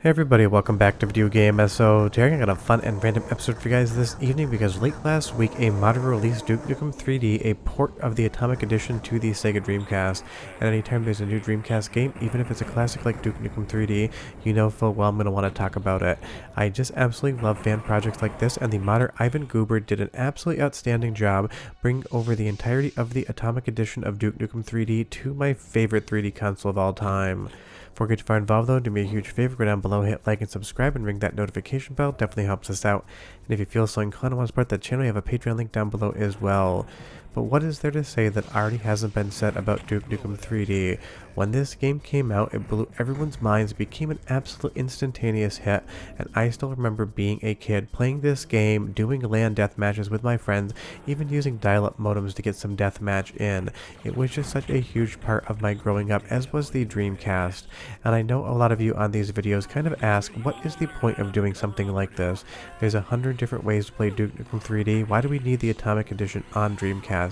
Hey everybody, welcome back to Video Game. So today I got a fun and random episode for you guys this evening because late last week a modder released Duke Nukem 3D, a port of the Atomic Edition to the Sega Dreamcast. And anytime there's a new Dreamcast game, even if it's a classic like Duke Nukem 3D, you know full well I'm going to want to talk about it. I just absolutely love fan projects like this, and the modder Ivan Goober did an absolutely outstanding job bringing over the entirety of the Atomic Edition of Duke Nukem 3D to my favorite 3D console of all time. Before we get too far involved though, do me a huge favor, go down below, hit like and subscribe, and ring that notification bell. Definitely helps us out. And if you feel so inclined and want to support the channel, you have a Patreon link down below as well. But what is there to say that already hasn't been said about Duke Nukem 3D? When this game came out, it blew everyone's minds, became an absolute instantaneous hit, and I still remember being a kid playing this game, doing LAN deathmatches with my friends, even using dial-up modems to get some deathmatch in. It was just such a huge part of my growing up, as was the Dreamcast. And I know a lot of you on these videos kind of ask, what is the point of doing something like this? There's 100 different ways to play Duke Nukem 3D, why do we need the Atomic Edition on Dreamcast?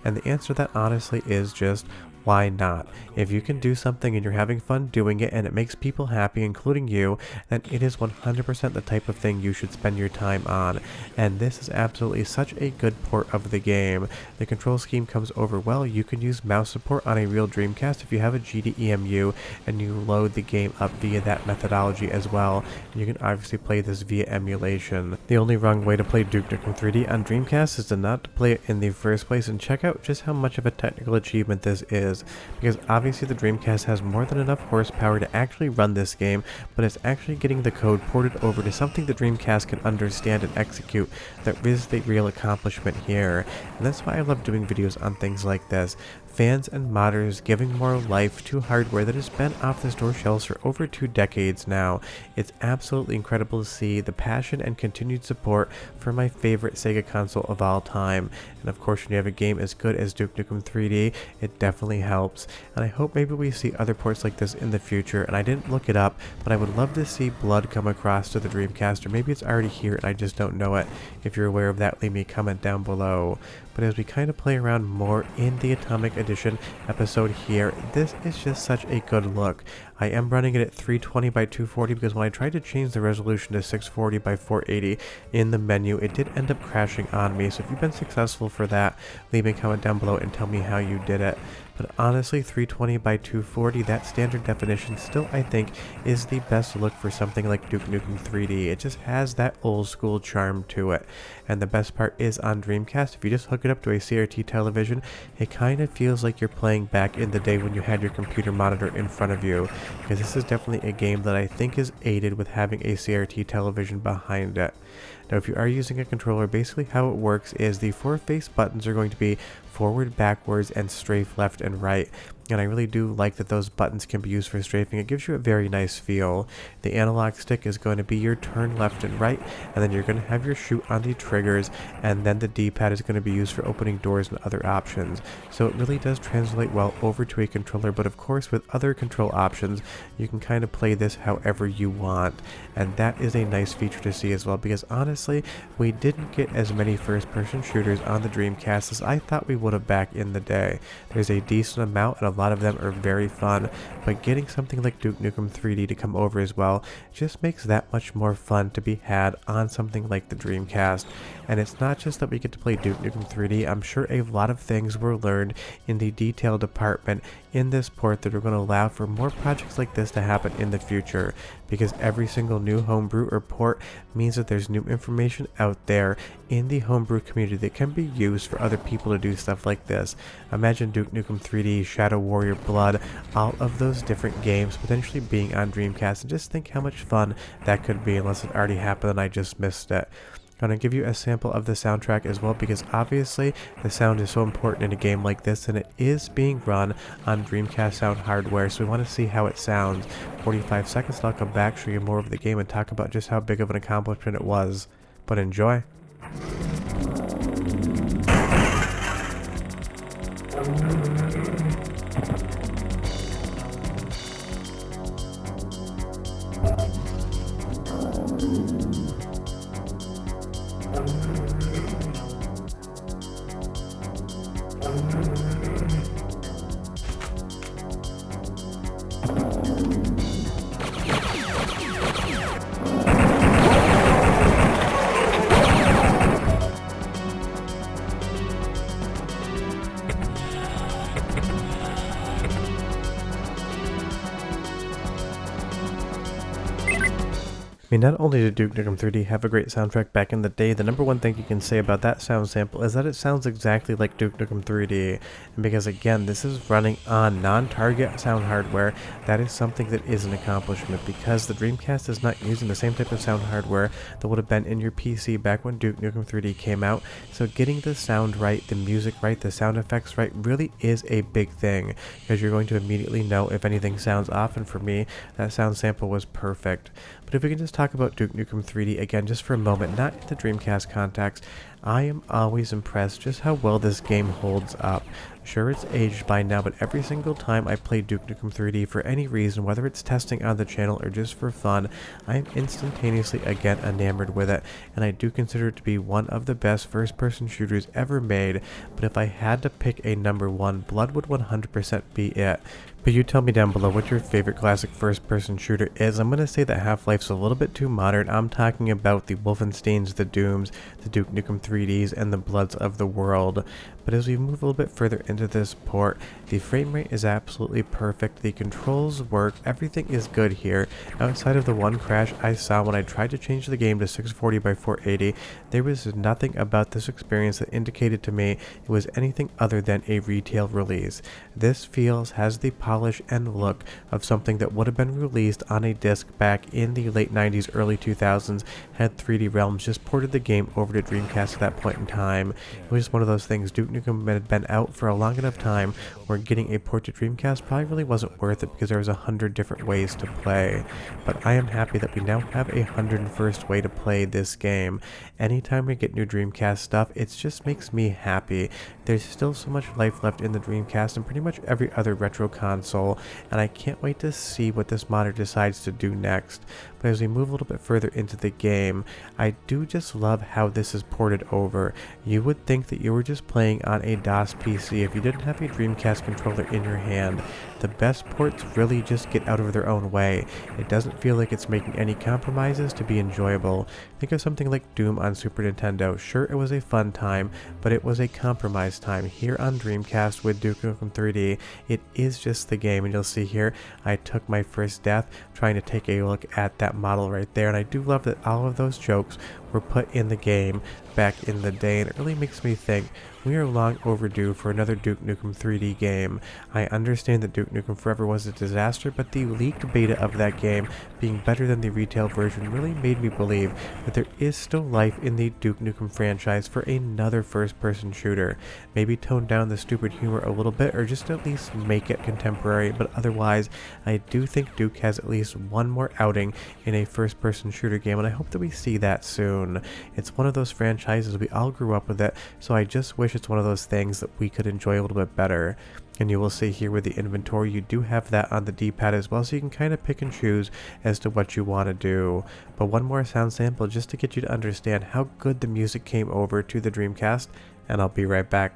And the answer to that honestly is just, why not? If you can do something and you're having fun doing it and it makes people happy, including you, then it is 100% the type of thing you should spend your time on. And this is absolutely such a good port of the game. The control scheme comes over well. You can use mouse support on a real Dreamcast if you have a GDEMU and you load the game up via that methodology as well. You can obviously play this via emulation. The only wrong way to play Duke Nukem 3D on Dreamcast is to not play it in the first place, and check out just how much of a technical achievement this is. Because obviously the Dreamcast has more than enough horsepower to actually run this game, but it's actually getting the code ported over to something the Dreamcast can understand and execute that is the real accomplishment here. And that's why I love doing videos on things like this. Fans and modders giving more life to hardware that has been off the store shelves for over 2 decades now. It's absolutely incredible to see the passion and continued support for my favorite Sega console of all time. And of course, when you have a game as good as Duke Nukem 3D, it definitely helps. And I hope maybe we see other ports like this in the future. And I didn't look it up, but I would love to see Blood come across to the Dreamcast, or maybe it's already here and I just don't know it. If you're aware of that, leave me a comment down below. But as we kind of play around more in the Atomic Edition episode here, this is just such a good look. I am running it at 320 by 240 because when I tried to change the resolution to 640 by 480 in the menu, it did end up crashing on me. So if you've been successful for that, leave me a comment down below and tell me how you did it. But honestly, 320 by 240, that standard definition still, I think, is the best look for something like Duke Nukem 3D. It just has that old school charm to it. And the best part is on Dreamcast, if you just hook it up to a CRT television, it kind of feels like you're playing back in the day when you had your computer monitor in front of you. Because this is definitely a game that I think is aided with having a CRT television behind it. Now, if you are using a controller, basically how it works is the 4 face buttons are going to be forward, backwards, and strafe left and right. And I really do like that those buttons can be used for strafing. It gives you a very nice feel. The analog stick is going to be your turn left and right, and then you're going to have your shoot on the triggers, and then the D-pad is going to be used for opening doors and other options. So it really does translate well over to a controller, but of course with other control options, you can kind of play this however you want. And that is a nice feature to see as well, because honestly, we didn't get as many first-person shooters on the Dreamcast as I thought we would have back in the day. There's a decent amount, and a lot of them are very fun, but getting something like Duke Nukem 3D to come over as well just makes that much more fun to be had on something like the Dreamcast. And it's not just that we get to play Duke Nukem 3D, I'm sure a lot of things were learned in the detail department in this port that are going to allow for more projects like this to happen in the future, because every single new homebrew or port means that there's new information out there in the homebrew community that can be used for other people to do stuff like this. Imagine Duke Nukem 3D, Shadow Warrior, Blood, all of those different games potentially being on Dreamcast, and just think how much fun that could be, unless it already happened and I just missed it. I'm going to give you a sample of the soundtrack as well, because obviously the sound is so important in a game like this, and it is being run on Dreamcast sound hardware, so we want to see how it sounds. 45 seconds and I'll come back, show you more of the game, and talk about just how big of an accomplishment it was. But enjoy. I mean, not only did Duke Nukem 3D have a great soundtrack back in the day, the number one thing you can say about that sound sample is that it sounds exactly like Duke Nukem 3D. And because again, this is running on non-target sound hardware, that is something that is an accomplishment because the Dreamcast is not using the same type of sound hardware that would have been in your PC back when Duke Nukem 3D came out. So getting the sound right, the music right, the sound effects right really is a big thing because you're going to immediately know if anything sounds off, and for me, that sound sample was perfect. But if we can just talk about Duke Nukem 3D again just for a moment, not in the Dreamcast context, I am always impressed just how well this game holds up. Sure, it's aged by now, but every single time I play Duke Nukem 3D for any reason, whether it's testing on the channel or just for fun, I am instantaneously again enamored with it, and I do consider it to be one of the best first-person shooters ever made. But if I had to pick a number one, Blood would 100% be it. But you tell me down below what your favorite classic first-person shooter is. I'm going to say that Half-Life's a little bit too modern. I'm talking about the Wolfensteins, the Dooms, the Duke Nukem 3Ds, and the Bloods of the world. But as we move a little bit further into this port, the frame rate is absolutely perfect, the controls work, everything is good here. Outside of the one crash I saw when I tried to change the game to 640 by 480, there was nothing about this experience that indicated to me it was anything other than a retail release. This has the polish and look of something that would have been released on a disc back in the late 90s, early 2000s, had 3D Realms just ported the game over to Dreamcast at that point in time. It was just one of those things. Duke Nukem had been out for a long enough time where getting a port to Dreamcast probably really wasn't worth it because there was 100 different ways to play. But I am happy that we now have a 101st way to play this game. Anytime we get new Dreamcast stuff, it just makes me happy. There's still so much life left in the Dreamcast and pretty much every other retro console, and I can't wait to see what this modder decides to do next. But as we move a little bit further into the game, I do just love how this is ported over. You would think that you were just playing on a DOS PC if you didn't have a Dreamcast controller in your hand. The best ports really just get out of their own way. It doesn't feel like it's making any compromises to be enjoyable. Think of something like Doom on Super Nintendo. Sure, it was a fun time, but it was a compromise time. Here on Dreamcast with Duke Nukem 3D, it is just the game, and you'll see here, I took my first death trying to take a look at that model right there, and I do love that all of those jokes were put in the game back in the day, and it really makes me think we are long overdue for another Duke Nukem 3D game. I understand that Duke Nukem Forever was a disaster, but the leaked beta of that game being better than the retail version really made me believe that there is still life in the Duke Nukem franchise for another first-person shooter. Maybe tone down the stupid humor a little bit, or just at least make it contemporary, but otherwise, I do think Duke has at least one more outing in a first-person shooter game, and I hope that we see that soon. It's one of those franchises, we all grew up with it, so I just wish it's one of those things that we could enjoy a little bit better. And you will see here with the inventory, you do have that on the D-pad as well, so you can kind of pick and choose as to what you want to do. But one more sound sample just to get you to understand how good the music came over to the Dreamcast, and I'll be right back.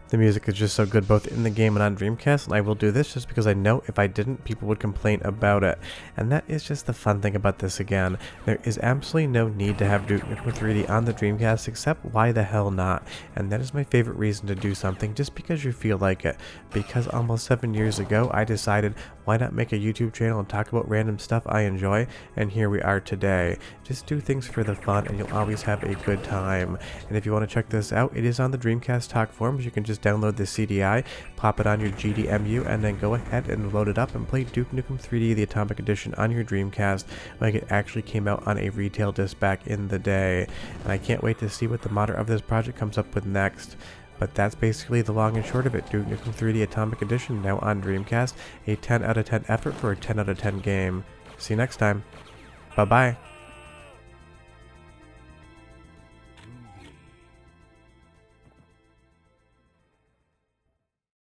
The music is just so good both in the game and on Dreamcast, and I will do this just because I know if I didn't, people would complain about it. And that is just the fun thing about this again. There is absolutely no need to have Duke Nukem 3D on the Dreamcast, except why the hell not? And that is my favorite reason to do something, just because you feel like it. Because almost 7 years ago, I decided, why not make a YouTube channel and talk about random stuff I enjoy? And here we are today. Just do things for the fun, and you'll always have a good time. And if you want to check this out, it is on the Dreamcast Talk forums. You can just download the CDI, pop it on your GDMU, and then go ahead and load it up and play Duke Nukem 3D, the Atomic Edition, on your Dreamcast, like it actually came out on a retail disc back in the day. And I can't wait to see what the modder of this project comes up with next. But that's basically the long and short of it. Duke Nukem 3D Atomic Edition, now on Dreamcast, a 10 out of 10 effort for a 10 out of 10 game. See you next time. Bye-bye.